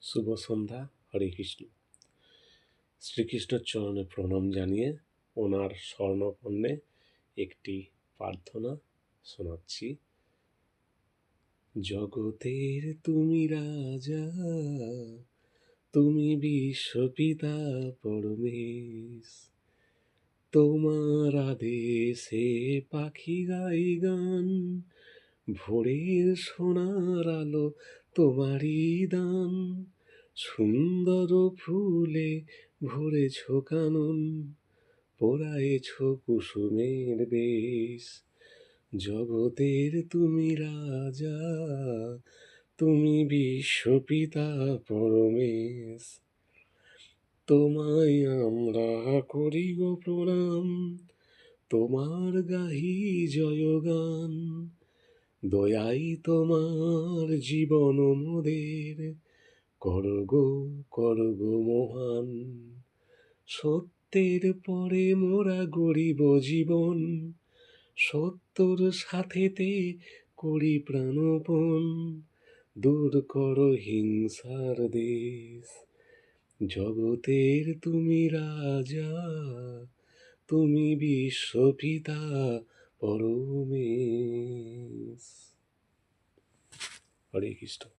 শুভ সন্ধ্যা। হরে কৃষ্ণ। শ্রীকৃষ্ণের চরণে প্রণাম জানিয়ে ওনার স্বর্ণপর্ণে একটি প্রার্থনা শোনাচ্ছি। জগতের তুমি রাজা, তুমি বিশ্বপিতা পরমেশ, তোমার আদেশে পাখি গাই গান, ভোরের সোনার আলো তোমারই দান, সুন্দর ফুলে ভরেছ কানন, পরায়েছ কুসুমের বেশ। জগতের তুমি রাজা, তুমি বিশ্বপিতা পরমেশ, তোমায় আমরা করি গো প্রণাম, তোমার গাহি জয়গান। দয়াই তোমার জীবন মোদের, করগো মহান। সত্যের পরে মোরা গরিব জীবন, সত্যর সাথেতে করি প্রাণপণ, দূর করো হিংসার দেশ। জগতের তুমি রাজা, তুমি বিশ্বপিতা পরমেশ। হরে কৃষ্ণ।